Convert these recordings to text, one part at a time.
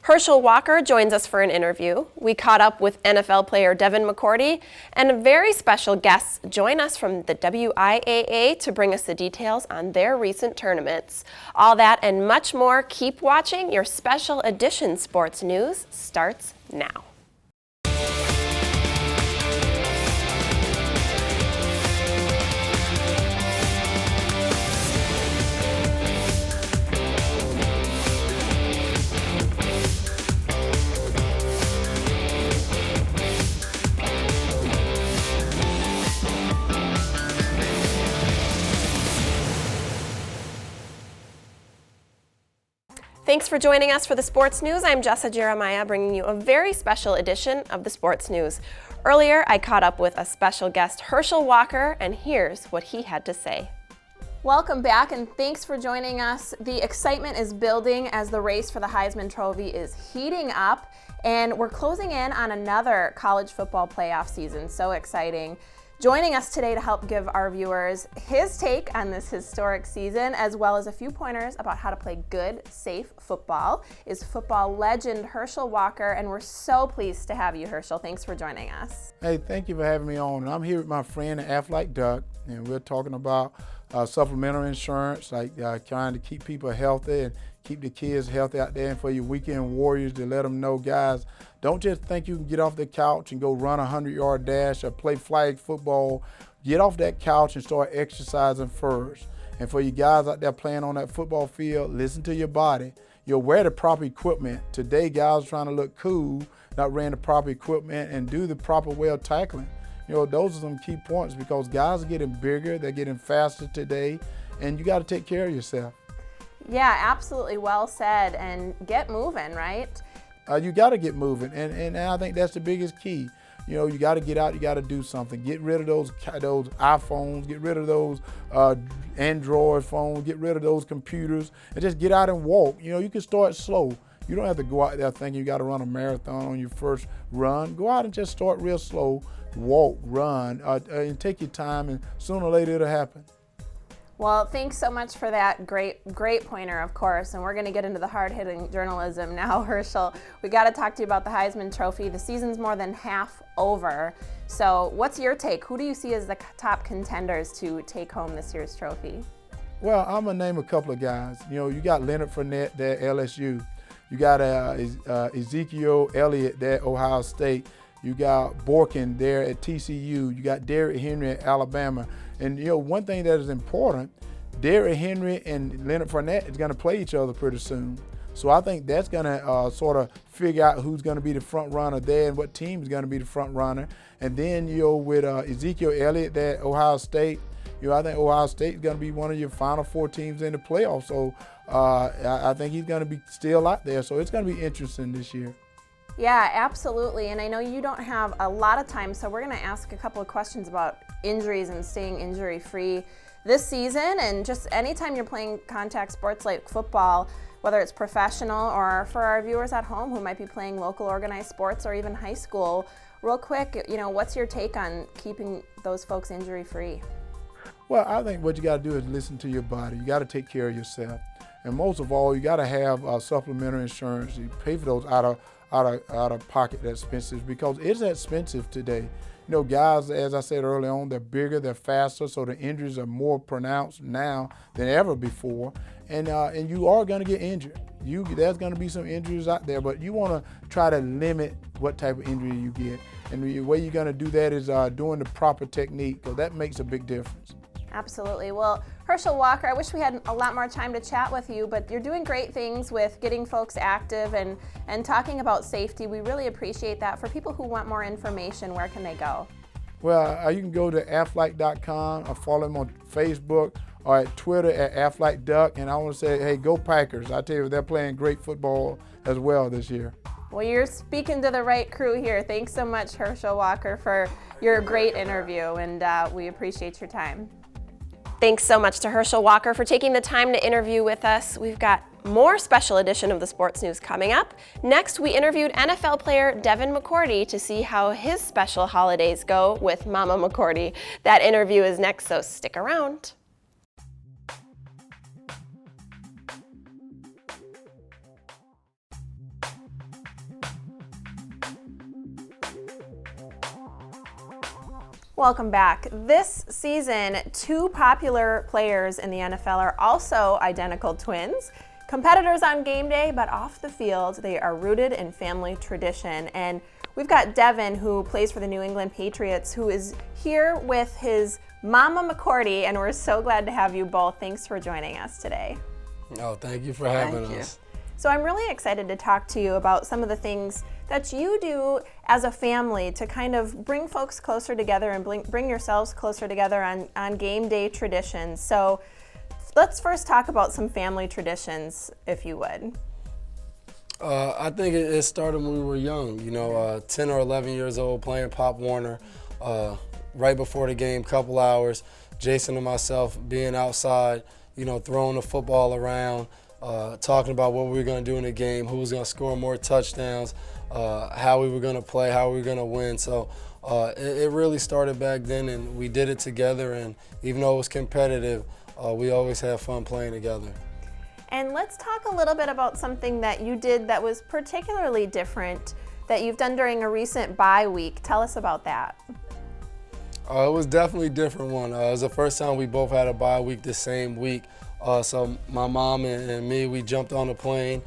Herschel Walker joins us for an interview. We caught up with NFL player Devin McCourty, and a very special guest join us from the WIAA to bring us the details on their recent tournaments. All that and much more. Keep watching. Your special edition sports news starts now. Thanks for joining us for the Sports News. I'm Jessa Jeremiah, bringing you a very special edition of the Sports News. Earlier, I caught up with a special guest, Herschel Walker, and here's what he had to say. Welcome back, and thanks for joining us. The excitement is building as the race for the Heisman Trophy is heating up, and we're closing in on another college football playoff season. So exciting. Joining us today to help give our viewers his take on this historic season, as well as a few pointers about how to play good, safe football, is football legend Herschel Walker, and we're so pleased to have you, Herschel. Thanks for joining us. Hey, thank you for having me on. I'm here with my friend Aflac Duck, and we're talking about supplemental insurance, like trying to keep people healthy and keep the kids healthy out there, and for your weekend warriors to let them know, guys, don't just think you can get off the couch and go run a 100-yard dash or play flag football. Get off that couch and start exercising first. And for you guys out there playing on that football field, listen to your body. You'll wear the proper equipment. Today, guys are trying to look cool, not wearing the proper equipment, and do the proper way of tackling. You know, those are some key points because guys are getting bigger, they're getting faster today, and you got to take care of yourself. Yeah, absolutely well said, and get moving, right? You got to get moving, and I think that's the biggest key. You know, you got to get out, you got to do something. Get rid of those iPhones, get rid of those Android phones, get rid of those computers, and just get out and walk. You know, you can start slow. You don't have to go out there thinking you got to run a marathon on your first run. Go out and just start real slow, walk, run, and take your time, and sooner or later it'll happen. Well, thanks so much for that great pointer, of course, and we're going to get into the hard-hitting journalism now, Herschel. We got to talk to you about the Heisman Trophy. The season's more than half over. So what's your take? Who do you see as the top contenders to take home this year's trophy? Well, I'm going to name a couple of guys. You know, you got Leonard Fournette there at LSU. You got Ezekiel Elliott there at Ohio State. You got Borkin there at TCU. You got Derrick Henry at Alabama. And, you know, one thing that is important, Derrick Henry and Leonard Fournette is going to play each other pretty soon. So I think that's going to sort of figure out who's going to be the front runner there and what team is going to be the front runner. And then, you know, with Ezekiel Elliott there at Ohio State, you know, I think Ohio State is going to be one of your Final Four teams in the playoffs. So I think he's going to be still out there. So it's going to be interesting this year. Yeah, absolutely. And I know you don't have a lot of time, so we're going to ask a couple of questions about injuries and staying injury-free this season. And just anytime you're playing contact sports like football, whether it's professional or for our viewers at home who might be playing local organized sports or even high school, real quick, you know, what's your take on keeping those folks injury-free? Well, I think what you got to do is listen to your body. You got to take care of yourself. And most of all, you got to have supplementary insurance. You pay for those out of pocket expenses because it's expensive today. You know, guys, as I said early on, they're bigger, they're faster, so the injuries are more pronounced now than ever before. And you are going to get injured. There's going to be some injuries out there, but you want to try to limit what type of injury you get. And the way you're going to do that is doing the proper technique, because that makes a big difference. Absolutely. Well, Herschel Walker, I wish we had a lot more time to chat with you, but you're doing great things with getting folks active and talking about safety. We really appreciate that. For people who want more information, where can they go? Well, you can go to aflac.com or follow them on Facebook or at Twitter at AflacDuck. And I want to say, hey, go Packers. I tell you, they're playing great football as well this year. Well, you're speaking to the right crew here. Thanks so much, Herschel Walker, for your great interview, and we appreciate your time. Thanks so much to Herschel Walker for taking the time to interview with us. We've got more special edition of the Sports News coming up. Next, we interviewed NFL player Devin McCourty to see how his special holidays go with Mama McCourty. That interview is next, so stick around. Welcome back. This season, two popular players in the NFL are also identical twins. Competitors on game day, but off the field, they are rooted in family tradition. And we've got Devin, who plays for the New England Patriots, who is here with his Mama McCourty, and we're so glad to have you both. Thanks for joining us today. Oh, thank you for having us. So I'm really excited to talk to you about some of the things that you do as a family to kind of bring folks closer together and bring yourselves closer together on game day traditions. So let's first talk about some family traditions, if you would. I think it started when we were young, 10 or 11 years old, playing Pop Warner. Right before the game, couple hours, Jason and myself being outside, throwing the football around, talking about what we were going to do in the game, who was going to score more touchdowns, how we were going to play, how we were going to win. So it really started back then, and we did it together. And even though it was competitive, we always had fun playing together. And let's talk a little bit about something that you did that was particularly different that you've done during a recent bye week. Tell us about that. It was definitely a different one. It was the first time we both had a bye week the same week. So my mom and me, we jumped on a plane,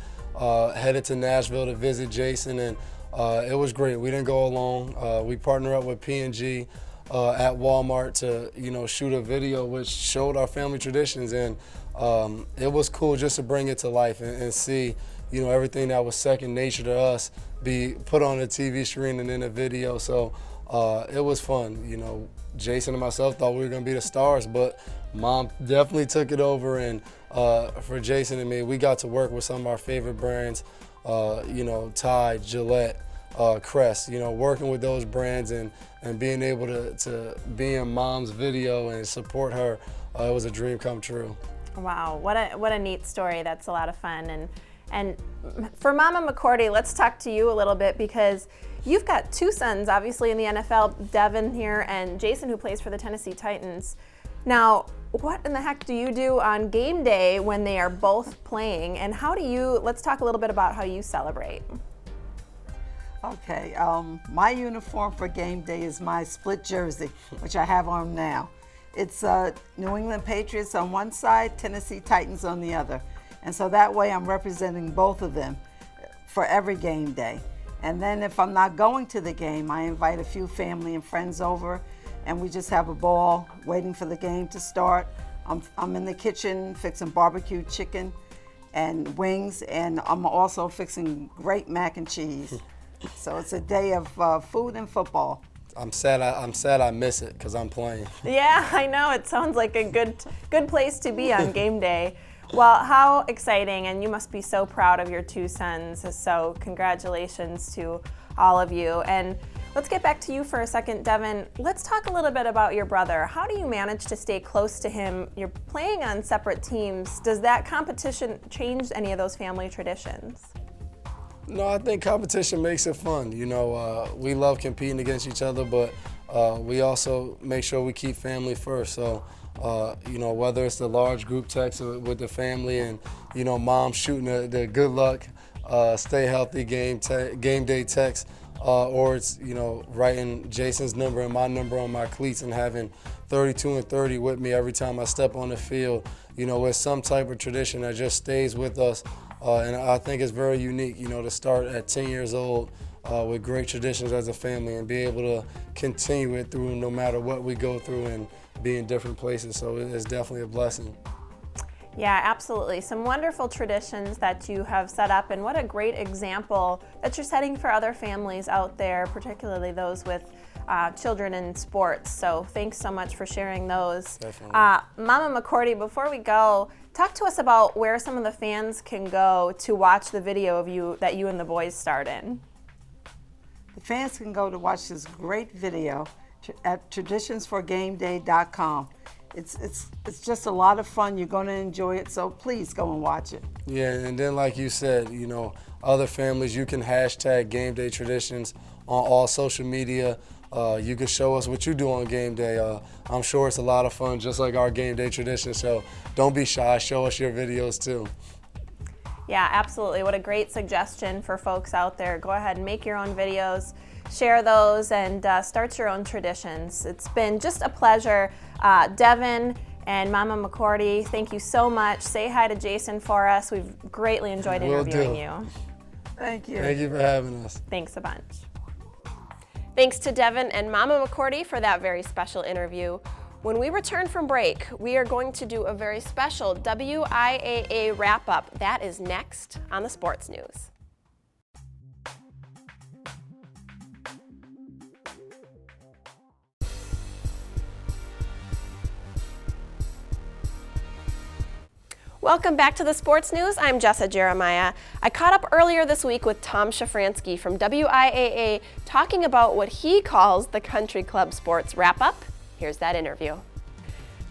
headed to Nashville to visit Jason, and it was great. We didn't go alone. We partnered up with P&G at Walmart to shoot a video which showed our family traditions, and it was cool just to bring it to life and see everything that was second nature to us be put on a TV screen and in a video. So it was fun. Jason and myself thought we were going to be the stars, but Mom definitely took it over, and for Jason and me, we got to work with some of our favorite brands, Tide, Gillette, Crest, working with those brands and being able to be in Mom's video and support her, it was a dream come true. Wow, what a neat story. That's a lot of fun. And for Mama McCourty, let's talk to you a little bit, because you've got two sons, obviously, in the NFL, Devin here and Jason, who plays for the Tennessee Titans. Now, what in the heck do you do on game day when they are both playing, and let's talk a little bit about how you celebrate. Okay, my uniform for game day is my split jersey, which I have on now. It's New England Patriots on one side, Tennessee Titans on the other. And so that way I'm representing both of them for every game day. And then if I'm not going to the game, I invite a few family and friends over, and we just have a ball waiting for the game to start. I'm in the kitchen fixing barbecue chicken and wings, and I'm also fixing great mac and cheese. So it's a day of food and football. I'm sad I miss it because I'm playing. Yeah, I know. It sounds like a good place to be on game day. Well, how exciting, and you must be so proud of your two sons, so congratulations to all of you. And let's get back to you for a second, Devin. Let's talk a little bit about your brother. How do you manage to stay close to him? You're playing on separate teams. Does that competition change any of those family traditions? No, I think competition makes it fun. We love competing against each other, but we also make sure we keep family first. So, whether it's the large group text with the family and, Mom shooting the good luck, stay healthy game day text, or it's, writing Jason's number and my number on my cleats and having 32 and 30 with me every time I step on the field. It's some type of tradition that just stays with us. And I think it's very unique, to start at 10 years old with great traditions as a family and be able to continue it through no matter what we go through and be in different places. So it's definitely a blessing. Yeah, absolutely. Some wonderful traditions that you have set up, and what a great example that you're setting for other families out there, particularly those with children in sports. So thanks so much for sharing those. Definitely. Mama McCourty, before we go, talk to us about where some of the fans can go to watch the video of you that you and the boys starred in. The fans can go to watch this great video at traditionsforgameday.com. It's just a lot of fun. You're going to enjoy it, so please go and watch it. Yeah, and then like you said, other families, you can hashtag Game Day Traditions on all social media. You can show us what you do on game day. I'm sure it's a lot of fun, just like our game day tradition. So don't be shy. Show us your videos too. Yeah, absolutely. What a great suggestion for folks out there. Go ahead and make your own videos, share those, and start your own traditions. It's been just a pleasure. Devin and Mama McCourty, thank you so much. Say hi to Jason for us. We've greatly enjoyed interviewing you. Thank you. Thank you for having us. Thanks a bunch. Thanks to Devin and Mama McCourty for that very special interview. When we return from break, we are going to do a very special WIAA wrap-up. That is next on the Sports News. Welcome back to the Sports News. I'm Jessa Jeremiah. I caught up earlier this week with Tom Shafransky from WIAA talking about what he calls the Country Club Sports Wrap-Up. Here's that interview.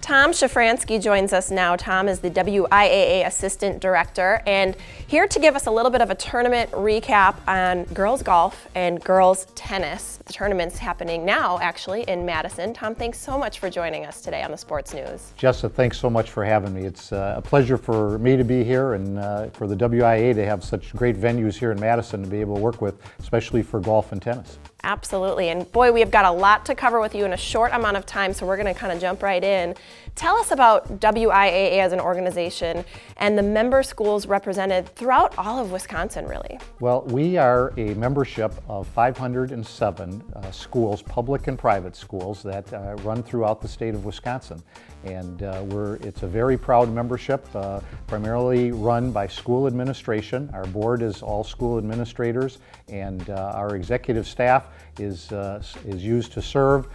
Tom Shafransky joins us now. Tom is the WIAA Assistant Director and here to give us a little bit of a tournament recap on girls golf and girls tennis. The tournament's happening now, actually, in Madison. Tom, thanks so much for joining us today on the Sports News. Jessa, thanks so much for having me. It's a pleasure for me to be here and for the WIAA to have such great venues here in Madison to be able to work with, especially for golf and tennis. Absolutely, and boy, we have got a lot to cover with you in a short amount of time, so we're going to kind of jump right in. Tell us about WIAA as an organization and the member schools represented throughout all of Wisconsin, really. Well, we are a membership of 507 schools, public and private schools that run throughout the state of Wisconsin. And it's a very proud membership, primarily run by school administration. Our board is all school administrators, and our executive staff is used to serve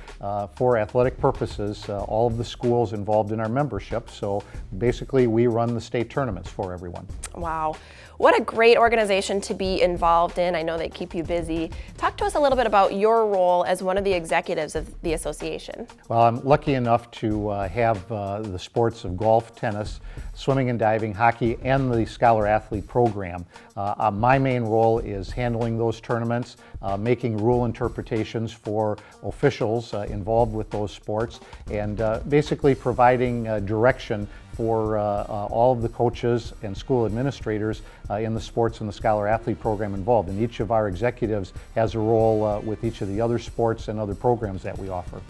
for athletic purposes all of the schools involved in our membership. So basically, we run the state tournaments for everyone. Wow. What a great organization to be involved in. I know they keep you busy. Talk to us a little bit about your role as one of the executives of the association. Well, I'm lucky enough to have the sports of golf, tennis, swimming and diving, hockey, and the Scholar Athlete program. My main role is handling those tournaments, making rule interpretations for officials involved with those sports, and basically providing direction for all of the coaches and school administrators in the sports and the Scholar Athlete program involved. And each of our executives has a role with each of the other sports and other programs that we offer.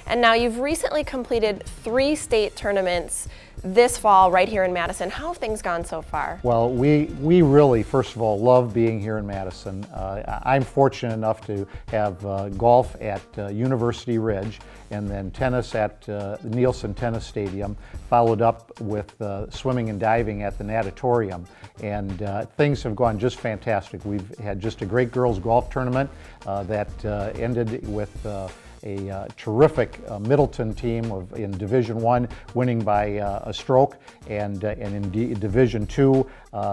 And now you've recently completed 3 state tournaments this fall right here in Madison. How have things gone so far? Well, we really, first of all, love being here in Madison. I'm fortunate enough to have golf at University Ridge and then tennis at the Nielsen Tennis Stadium, followed up with swimming and diving at the Natatorium. And things have gone just fantastic. We've had just a great girls golf tournament that ended with a terrific Middleton team in Division I winning by a stroke, and in Division II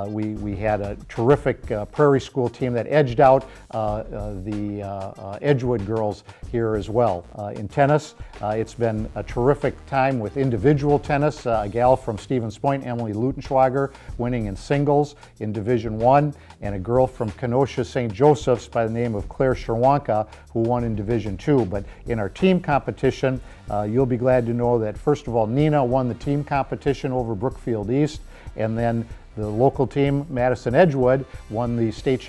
we had a terrific Prairie School team that edged out the Edgewood girls here as well. In tennis, it's been a terrific time with individual tennis. A gal from Stevens Point, Emily Lutenschwager, winning in singles in Division I, and a girl from Kenosha St. Joseph's by the name of Claire Sherwanka, who won in Division II. But in our team competition, you'll be glad to know that first of all, Nina won the team competition over Brookfield East, and then the local team, Madison Edgewood, won the state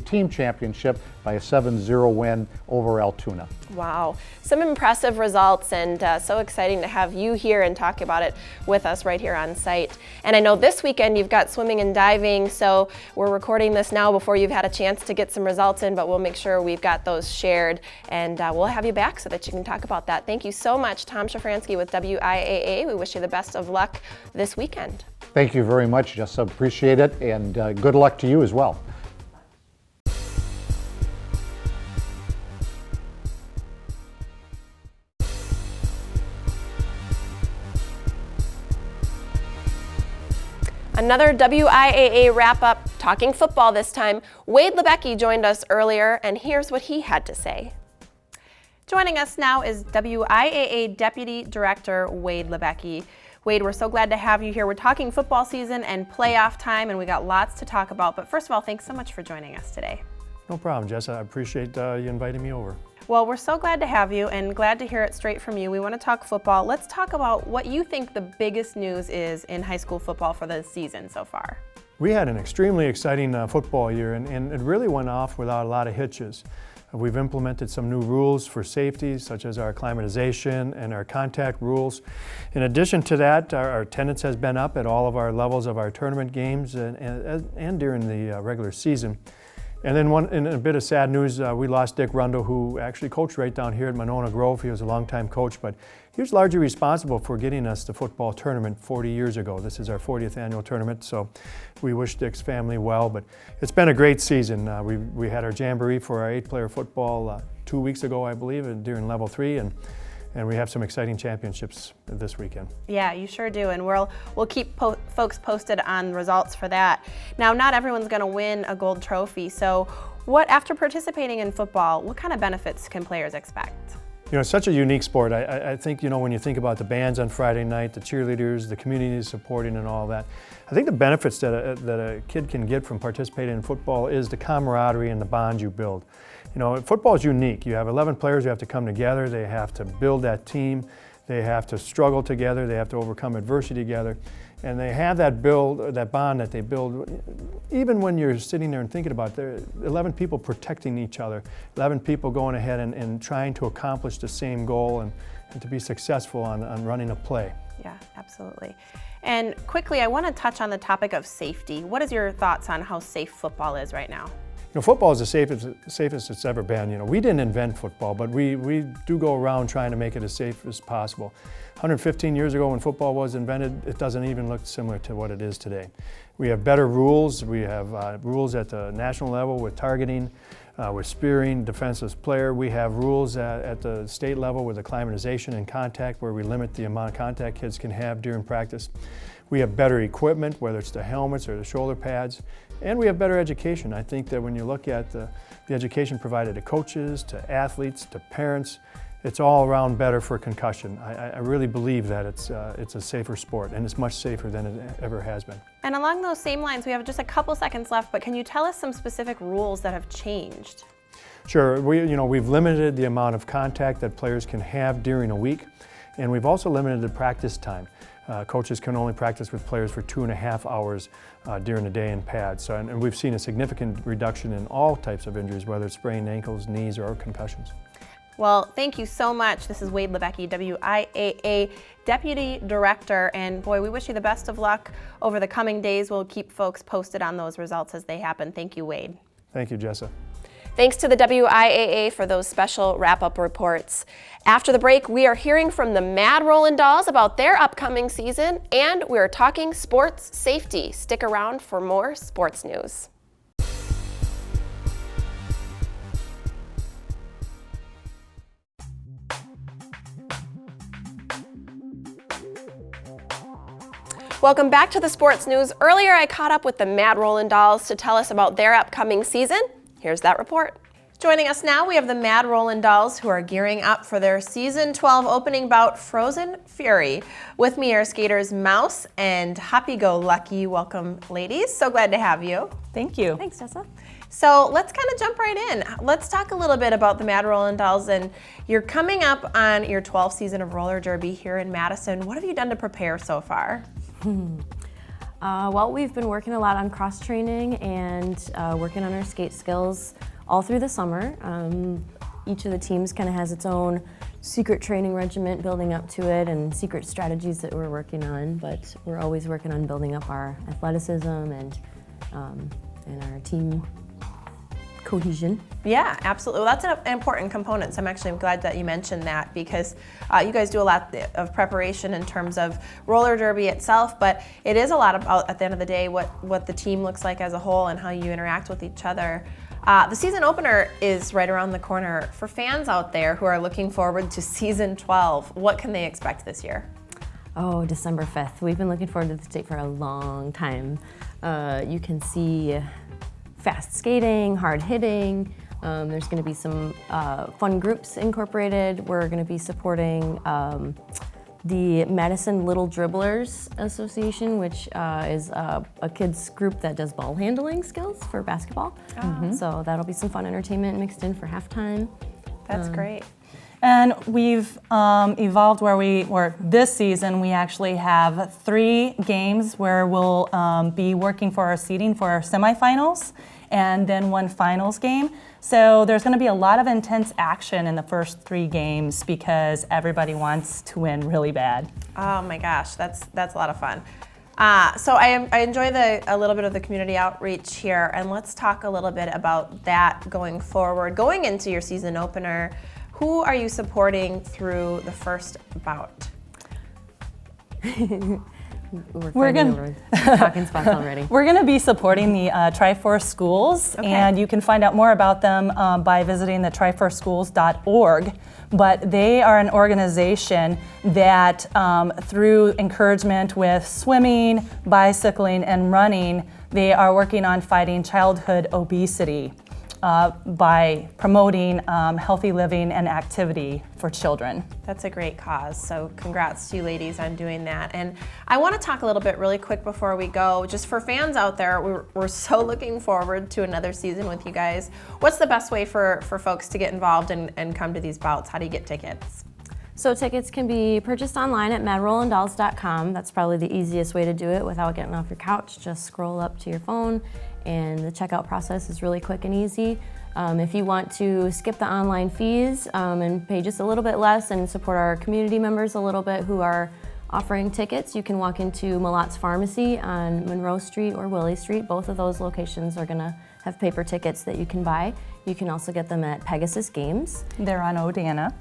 team championship by a 7-0 win over Altoona. Wow, some impressive results, and so exciting to have you here and talk about it with us right here on site. And I know this weekend you've got swimming and diving, so we're recording this now before you've had a chance to get some results in, but we'll make sure we've got those shared, and we'll have you back so that you can talk about that. Thank you so much, Tom Shafransky with WIAA. We wish you the best of luck this weekend. Thank you very much, Jess. Appreciate it, and good luck to you as well. Another WIAA wrap-up, talking football this time. Wade Lebecki joined us earlier, and here's what he had to say. Joining us now is WIAA Deputy Director Wade Lebecki. Wade, we're so glad to have you here. We're talking football season and playoff time, and we got lots to talk about. But first of all, thanks so much for joining us today. No problem, Jess. I appreciate you inviting me over. Well, we're so glad to have you and glad to hear it straight from you. We want to talk football. Let's talk about what you think the biggest news is in high school football for the season so far. We had an extremely exciting football year, and it really went off without a lot of hitches. We've implemented some new rules for safety, such as our acclimatization and our contact rules. In addition to that, our attendance has been up at all of our levels of our tournament games and during the regular season. And then in a bit of sad news, we lost Dick Rundle, who actually coached right down here at Monona Grove. He was a longtime coach, but he was largely responsible for getting us the football tournament 40 years ago. This is our 40th annual tournament, so we wish Dick's family well. But it's been a great season. We had our jamboree for our 8-player football 2 weeks ago, I believe, during Level 3, and we have some exciting championships this weekend. Yeah, you sure do, and we'll keep folks posted on results for that. Now, not everyone's going to win a gold trophy, so after participating in football, what kind of benefits can players expect? You know, it's such a unique sport. I think, you know, when you think about the bands on Friday night, the cheerleaders, the community supporting and all that, I think the benefits that a kid can get from participating in football is the camaraderie and the bond you build. You know, football is unique. You have 11 players who have to come together. They have to build that team. They have to struggle together. They have to overcome adversity together. And they have that bond that they build, even when you're sitting there and thinking about there, 11 people protecting each other, 11 people going ahead and trying to accomplish the same goal and to be successful on running a play. Yeah, absolutely. And quickly, I want to touch on the topic of safety. What is your thoughts on how safe football is right now? You know, football is the safest it's ever been. You know, we didn't invent football, but we do go around trying to make it as safe as possible. 115 years ago when football was invented, it doesn't even look similar to what it is today. We have better rules. We have rules at the national level with targeting, with spearing, defenseless player. We have rules at the state level with acclimatization and contact, where we limit the amount of contact kids can have during practice. We have better equipment, whether it's the helmets or the shoulder pads, and we have better education. I think that when you look at the education provided to coaches, to athletes, to parents, it's all around better for concussion. I really believe that it's a safer sport, and it's much safer than it ever has been. And along those same lines, we have just a couple seconds left, but can you tell us some specific rules that have changed? Sure. We've limited the amount of contact that players can have during a week, and we've also limited the practice time. Coaches can only practice with players for 2.5 hours during the day in pads. So, and we've seen a significant reduction in all types of injuries, whether it's sprained ankles, knees, or concussions. Well, thank you so much. This is Wade Levesque, WIAA Deputy Director, and boy, we wish you the best of luck over the coming days. We'll keep folks posted on those results as they happen. Thank you, Wade. Thank you, Jessa. Thanks to the WIAA for those special wrap-up reports. After the break, we are hearing from the Mad Rollin' Dolls about their upcoming season, and we're talking sports safety. Stick around for more sports news. Welcome back to the sports news. Earlier, I caught up with the Mad Rollin' Dolls to tell us about their upcoming season. Here's that report. Joining us now, we have the Mad Rollin' Dolls, who are gearing up for their Season 12 opening bout, Frozen Fury. With me are skaters Mouse and Happy Go Lucky. Welcome, ladies. So glad to have you. Thank you. Thanks, Jessa. So let's kind of jump right in. Let's talk a little bit about the Mad Rollin' Dolls. And you're coming up on your 12th season of roller derby here in Madison. What have you done to prepare so far? Well, we've been working a lot on cross training and working on our skate skills all through the summer. Each of the teams kind of has its own secret training regiment building up to it and secret strategies that we're working on, but we're always working on building up our athleticism and our team cohesion. Yeah, absolutely. Well, that's an important component. So I'm glad that you mentioned that, because you guys do a lot of preparation in terms of roller derby itself, but it is a lot about, at the end of the day, what the team looks like as a whole and how you interact with each other. The season opener is right around the corner. For fans out there who are looking forward to season 12, what can they expect this year? Oh, December 5th. We've been looking forward to this date for a long time. You can see fast skating, hard hitting. There's going to be some fun groups incorporated. We're going to be supporting the Madison Little Dribblers Association, which is a kids group that does ball handling skills for basketball. So that'll be some fun entertainment mixed in for halftime. That's great. And we've evolved where this season we actually have 3 games where we'll be working for our seeding for our semifinals and then 1 finals game. So there's going to be a lot of intense action in the first 3 games because everybody wants to win really bad. Oh my gosh, that's a lot of fun. So I enjoy a little bit of the community outreach here, and let's talk a little bit about that going forward. Going into your season opener, who are you supporting through the first bout? We're talking spots already. We're going to be supporting the Tri-Force Schools, and you can find out more about them by visiting the triforceschools.org. But they are an organization that, through encouragement with swimming, bicycling, and running, they are working on fighting childhood obesity by promoting healthy living and activity for children. That's a great cause, so congrats to you ladies on doing that. And I want to talk a little bit really quick before we go, just for fans out there, we're so looking forward to another season with you guys. What's the best way for folks to get involved and come to these bouts? How do you get tickets? So tickets can be purchased online at madrollandolls.com. That's probably the easiest way to do it without getting off your couch. Just scroll up to your phone, and the checkout process is really quick and easy. If you want to skip the online fees and pay just a little bit less and support our community members a little bit who are offering tickets, you can walk into Malot's Pharmacy on Monroe Street or Willie Street. Both of those locations are going to have paper tickets that you can buy. You can also get them at Pegasus Games. They're on Odana.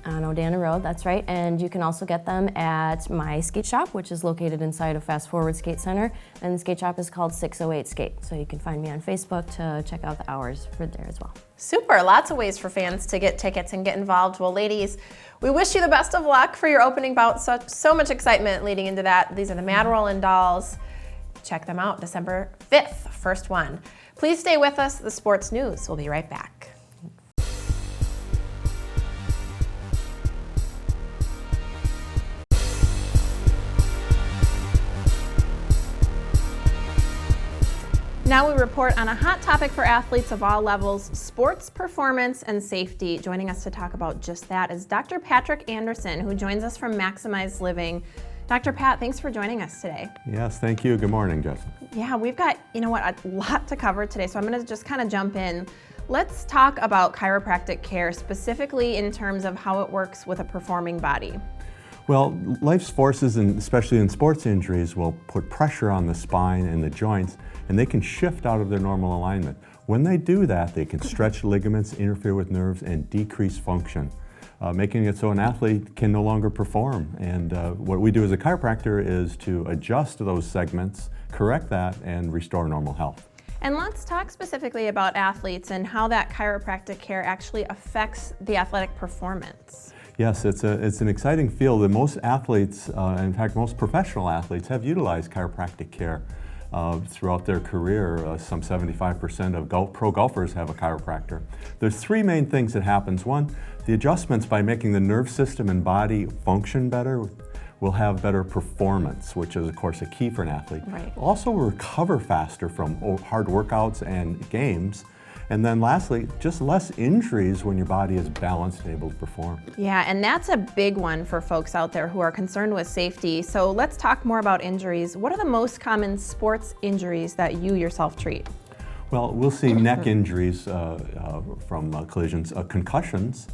On Odana Road, that's right. And you can also get them at my skate shop, which is located inside of Fast Forward Skate Center. And the skate shop is called 608 Skate. So you can find me on Facebook to check out the hours for there as well. Super, lots of ways for fans to get tickets and get involved. Well, ladies, we wish you the best of luck for your opening bout. So much excitement leading into that. These are the Mad Rollin' Dolls. Check them out, December 5th, first one. Please stay with us, the sports news. We'll be right back. Now we report on a hot topic for athletes of all levels, sports performance and safety. Joining us to talk about just that is Dr. Patrick Anderson, who joins us from Maximize Living. Dr. Pat, thanks for joining us today. Yes, thank you. Good morning, Jessica. Yeah, we've got, a lot to cover today, so I'm going to just kind of jump in. Let's talk about chiropractic care, specifically in terms of how it works with a performing body. Well, life's forces, and especially in sports injuries, will put pressure on the spine and the joints, and they can shift out of their normal alignment. When they do that, they can stretch ligaments, interfere with nerves, and decrease function, making it so an athlete can no longer perform. And what we do as a chiropractor is to adjust those segments, correct that, and restore normal health. And let's talk specifically about athletes and how that chiropractic care actually affects the athletic performance. Yes, it's an exciting field, and most athletes, in fact most professional athletes, have utilized chiropractic care throughout their career. Some 75% of pro golfers have a chiropractor. There's 3 main things that happens. One, the adjustments by making the nerve system and body function better will have better performance, which is of course a key for an athlete. Right. Also recover faster from hard workouts and games. And then lastly, just less injuries when your body is balanced and able to perform. Yeah, and that's a big one for folks out there who are concerned with safety. So let's talk more about injuries. What are the most common sports injuries that you yourself treat? Well, we'll see neck injuries from collisions, concussions,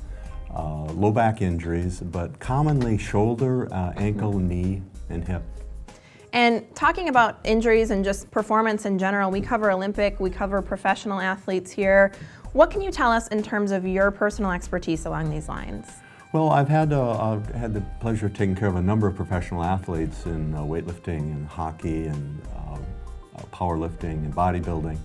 low back injuries, but commonly shoulder, ankle, knee, and hip. And talking about injuries and just performance in general, we cover Olympic, we cover professional athletes here. What can you tell us in terms of your personal expertise along these lines? Well, I've had the pleasure of taking care of a number of professional athletes in weightlifting and hockey and powerlifting and bodybuilding.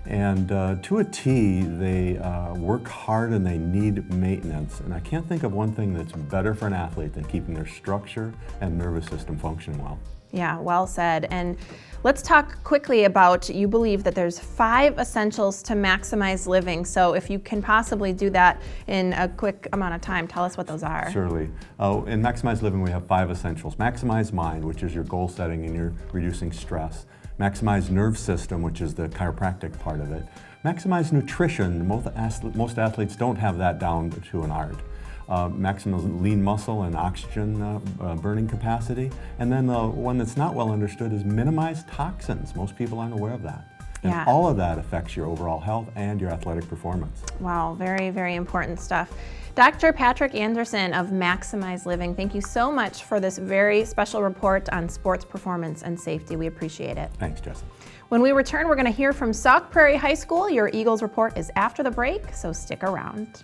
And to a T, they work hard and they need maintenance. And I can't think of one thing that's better for an athlete than keeping their structure and nervous system functioning well. Yeah, well said. And let's talk quickly about, you believe that there's 5 essentials to maximize living. So if you can possibly do that in a quick amount of time, tell us what those are. Surely. In Maximize Living, we have 5 essentials. Maximize mind, which is your goal setting and your reducing stress. Maximize nerve system, which is the chiropractic part of it. Maximize nutrition. Most athletes don't have that down to an art. maximum lean muscle and oxygen burning capacity. And then the one that's not well understood is minimize toxins. Most people aren't aware of that. And Yeah. all of that affects your overall health and your athletic performance. Wow, very, very important stuff. Dr. Patrick Anderson of Maximize Living, thank you so much for this very special report on sports performance and safety. We appreciate it. Thanks, Jesse. When we return, we're going to hear from Sauk Prairie High School. Your Eagles report is after the break, so stick around.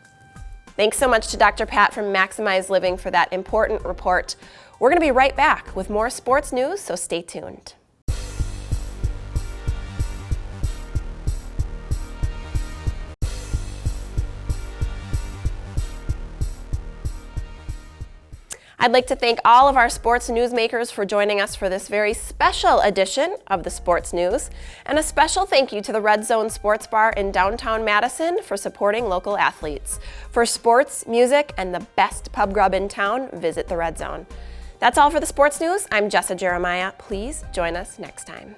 Thanks so much to Dr. Pat from Maximize Living for that important report. We're going to be right back with more sports news, so stay tuned. I'd like to thank all of our sports newsmakers for joining us for this very special edition of the Sports News. And a special thank you to the Red Zone Sports Bar in downtown Madison for supporting local athletes. For sports, music, and the best pub grub in town, visit the Red Zone. That's all for the Sports News. I'm Jessa Jeremiah. Please join us next time.